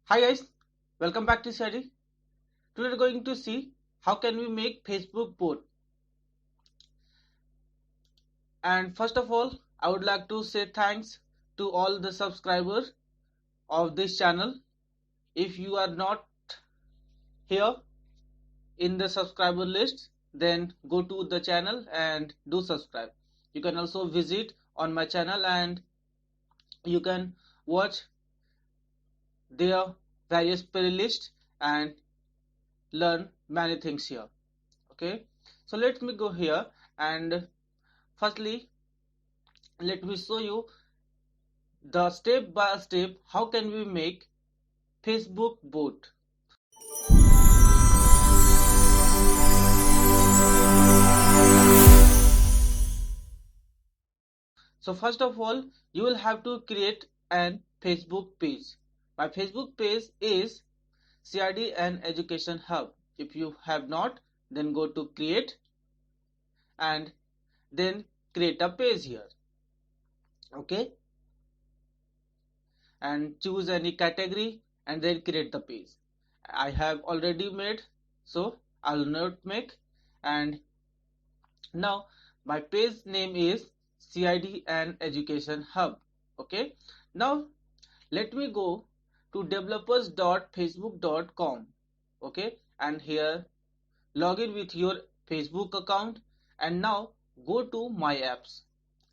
Hi guys, welcome back to study. Today we're going to see how can we make Facebook bot. And first of all, I would like to say thanks to all the subscribers of this channel. If you are not here in the subscriber list, then go to the channel and do subscribe. You can also visit on my channel and you can watch their various playlists and learn many things here. Okay, so let me go here and firstly let me show you the step by step how can we make Facebook bot. So first of all you will have to create an Facebook page. My Facebook page is CRD and Education Hub. If you have not, then go to create and then create a page here. Okay, and choose any category and then create the page. I have already made, so I'll not make. And now my page name is CID and Education Hub. Okay, now let me go to developers.facebook.com. Okay, and here log in with your Facebook account and now go to my apps,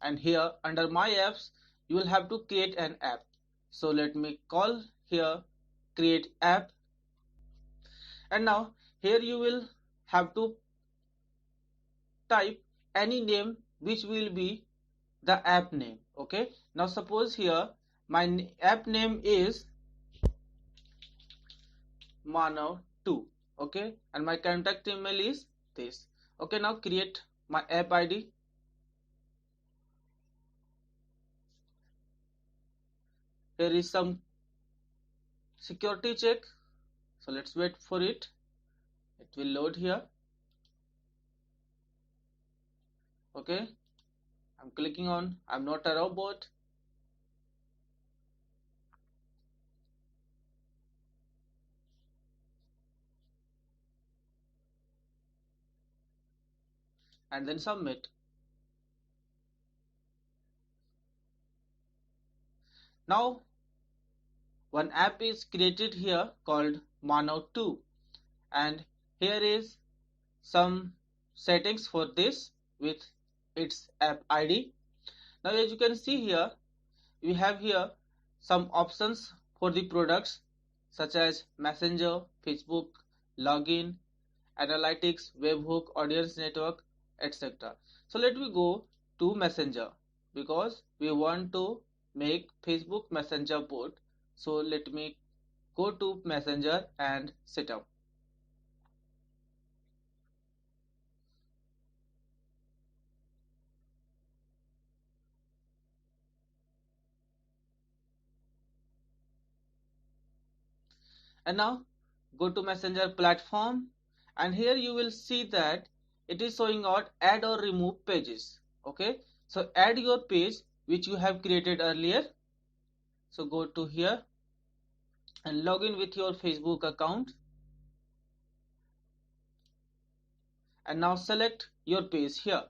and here under my apps you will have to create an app. So let me call here create app, and now here you will have to type any name which will be the app name. Okay, now suppose here my app name is Manav 2. Okay, and my contact email is this. Okay, now create my app ID. Here is some security check, so let's wait for it. It will load here. Okay, I'm clicking on I'm not a robot. And then submit. Now one app is created here called Manav 2, and here is some settings for this with its app ID. Now as you can see here, we have here some options for the products such as Messenger, Facebook, login, analytics, webhook, audience network, etc. So let me go to Messenger because we want to make Facebook Messenger bot. So let me go to Messenger and set up. And now go to Messenger platform, and here you will see that it is showing out add or remove pages. Okay, so add your page which you have created earlier. So go to here and log in with your Facebook account, and now select your page here.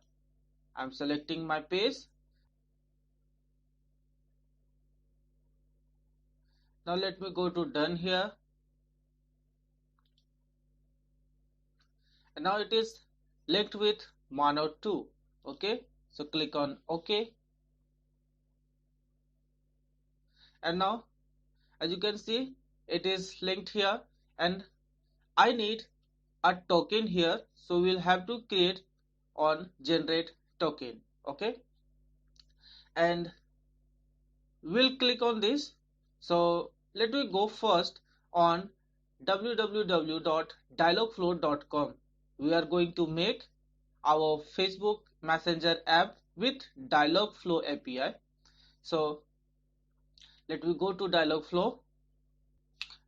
I'm selecting my page. Now let me go to done here, and now it is linked with Manav 2. Okay, so click on OK, and now as you can see it is linked here, and I need a token here, so we'll have to create on generate token. Okay, and we'll click on this. So let me go first on www.dialogflow.com. We are going to make our Facebook Messenger app with Dialogflow API. So let me go to Dialogflow,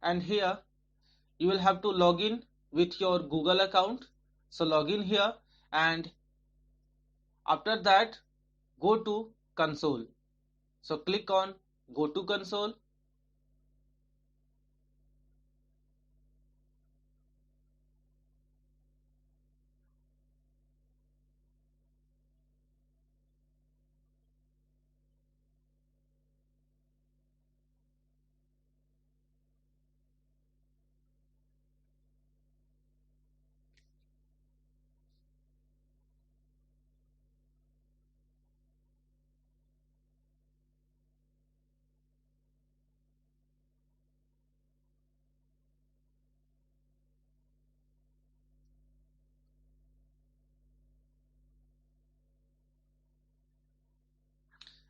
and here you will have to log in with your Google account. So log in here, and after that go to console. So click on go to console,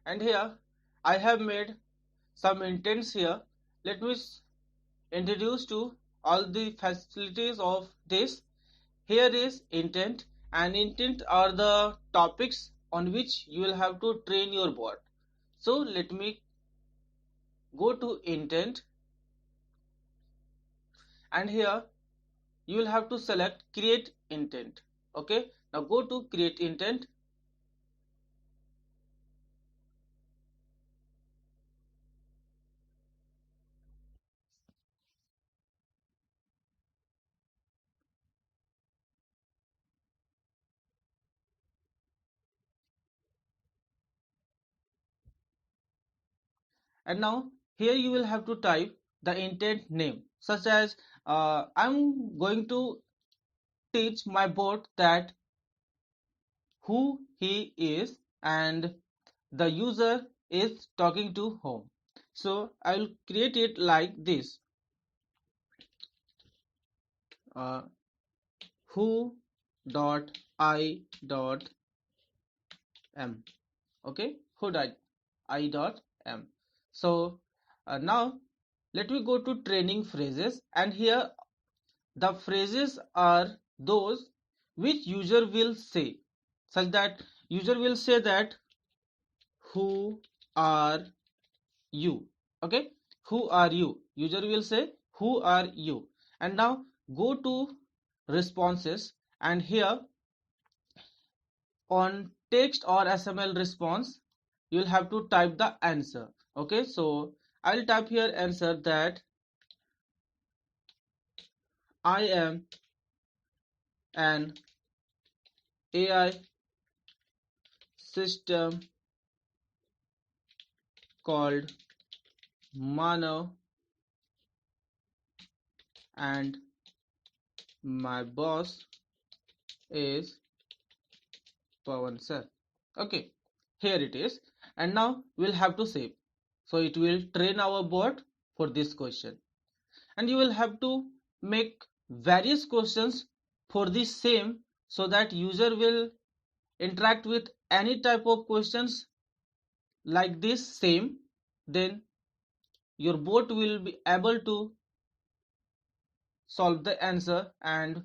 And here I have made some intents here. Let me introduce to all the facilities of this. Here is intent, and intent are the topics on which you will have to train your bot. So let me go to intent, and here you will have to select create intent. Okay, now go to create intent. And now here you will have to type the intent name, such as I'm going to teach my bot that who he is and the user is talking to whom. So I will create it like this, uh, who dot I dot m. Okay, who dot I dot m. So now let me go to training phrases, and here the phrases are those which user will say, such that user will say that who are you. Okay, who are you, user will say who are you. And now go to responses, and here on text or SML response you will have to type the answer. Okay, so I'll type here answer that I am an AI system called Manav, and my boss is Pawan sir. Okay, here it is. And now we'll have to save. So it will train our bot for this question. And you will have to make various questions for the same, so that user will interact with any type of questions like this same. Then your bot will be able to solve the answer and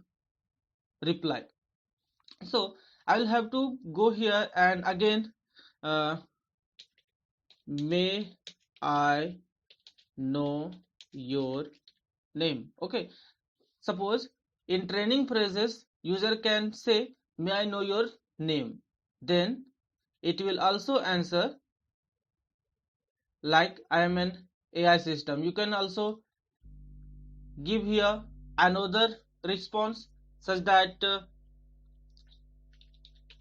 reply. So I will have to go here and again, uh, may I know your name. Okay, suppose in training phrases user can say may I know your name, then it will also answer like I am an AI system. You can also give here another response, such that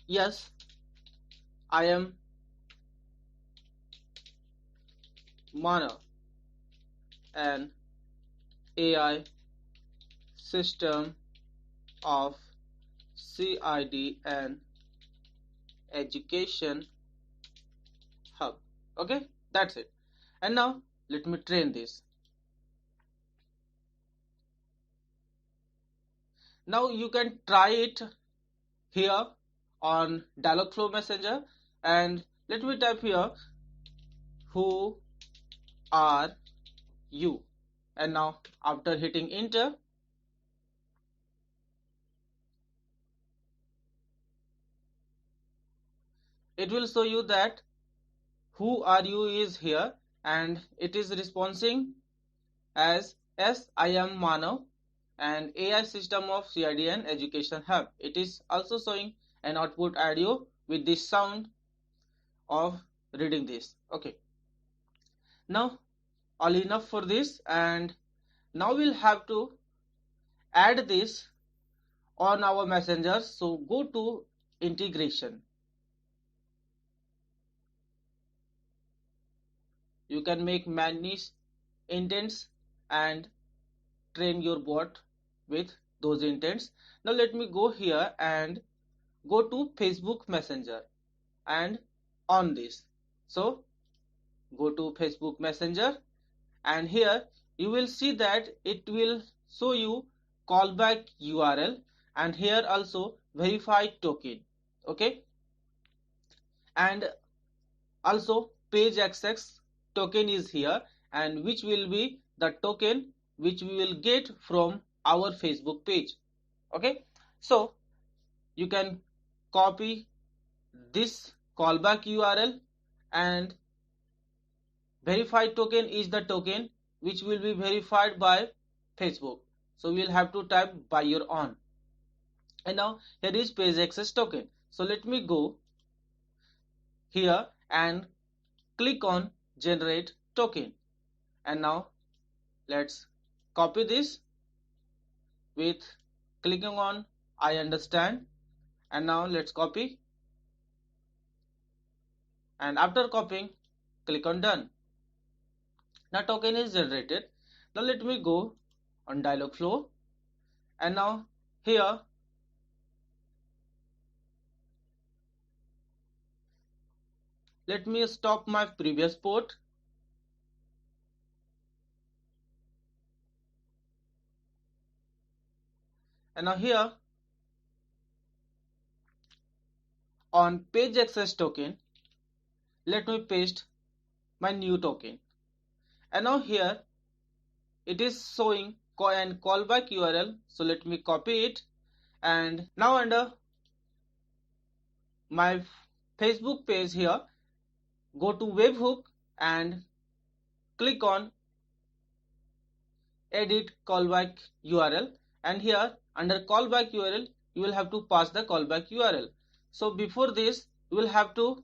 yes, I am Mana, an AI system of CID and education hub. Okay, that's it. And now let me train this. Now you can try it here on Dialogflow Messenger, and let me type here who are you. And now after hitting enter, it will show you that who are you is here, and it is responding as yes, I am Manav, an AI system of CID and education hub. It is also showing an output audio with the sound of reading this. Okay, now all enough for this, and now we'll have to add this on our messenger. So go to integration. You can make many intents and train your bot with those intents. Now let me go here and go to Facebook Messenger and on this. So go to Facebook Messenger, and here you will see that it will show you callback URL, and here also verified token. Okay, and Also page access token is here, and which will be the token which we will get from our Facebook page. Okay, so you can copy this callback URL, and verified token is the token which will be verified by Facebook. So we will have to type by your own. And now here is page access token. So let me go here and click on generate token. And now let's copy this with clicking on I understand. And now let's copy, and after copying, click on done. Now token is generated. Now let me go on Dialogflow, and now here let me stop my previous port, and now here on page access token, let me paste my new token. And now here it is showing an callback URL, so let me copy it, and now under my Facebook page here, go to webhook and click on edit callback URL, and here under callback URL you will have to pass the callback URL. So before this you will have to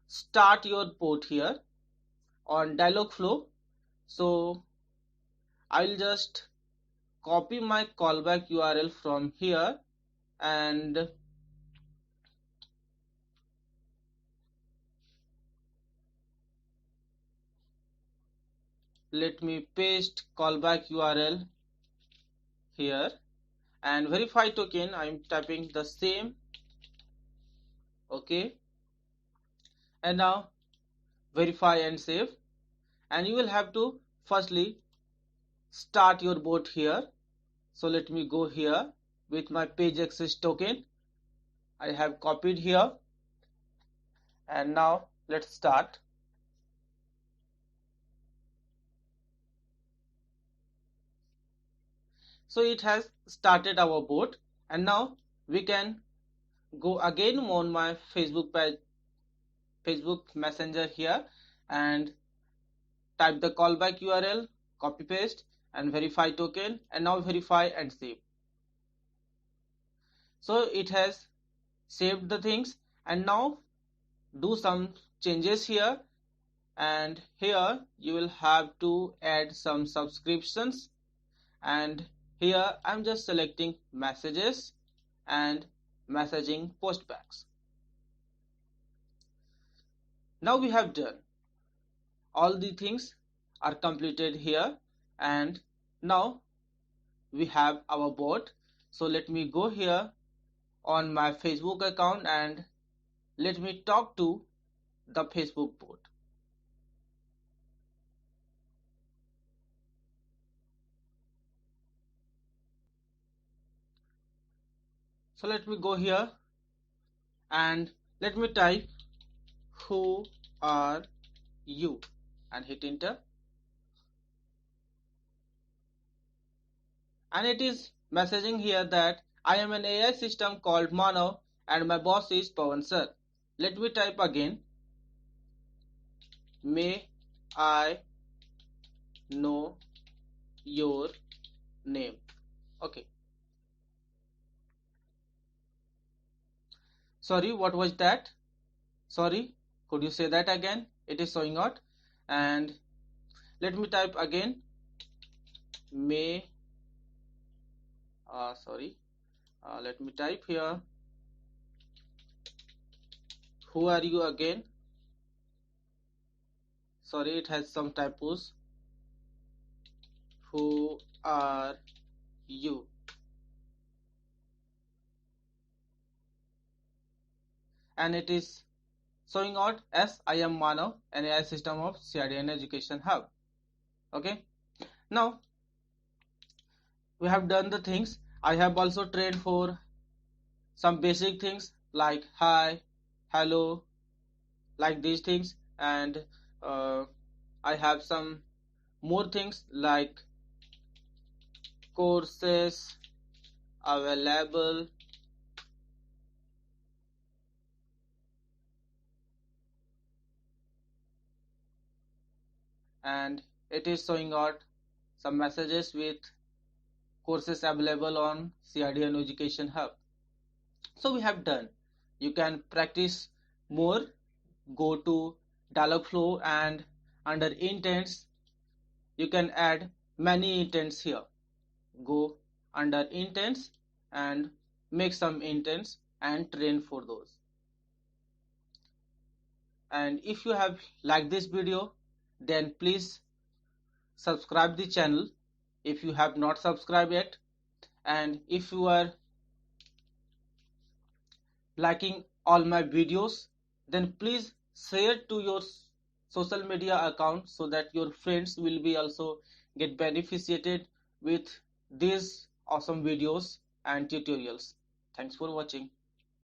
start your port here on Dialogflow. So I will just copy my callback URL from here, and let me paste callback URL here, and verify token I am typing the same. Okay, and now verify and save, and you will have to firstly start your bot here. So let me go here with my page access token I have copied here, and now let's start. So it has started our bot, and now we can go again on my Facebook page, Facebook Messenger here, and type the callback URL, copy paste, and verify token, and now verify and save. So it has saved the things, and now do some changes here, and here you will have to add some subscriptions, and here I'm just selecting messages and messaging postbacks. Now we have done all the things are completed here, and now we have our bot. So let me go here on my Facebook account and let me talk to the Facebook bot. So let me go here and let me type who are you and hit enter, and it is messaging here that I am an AI system called Manav and my boss is Pawan sir. Let me type again, may I know your name. Okay, sorry, what was that? Sorry, could you say that again? It is showing out. And let me type again, may let me type here, who are you again? Sorry, it has some typos. Who are you? And it is showing out as I am Manav, an AI system of CRDN Education Hub. Okay, now we have done the things. I have also trained for some basic things like hi, hello, like these things, and I have some more things like courses available, and it is showing out some messages with courses available on CRDN Education Hub. So we have done. You can practice more. Go to Dialogflow, and under intents you can add many intents here. Go under intents and make some intents and train for those. And if you have liked this video, then please subscribe the channel if you have not subscribed yet. And if you are liking all my videos, then please share to your social media account so that your friends will be also get benefited with these awesome videos and tutorials. Thanks for watching.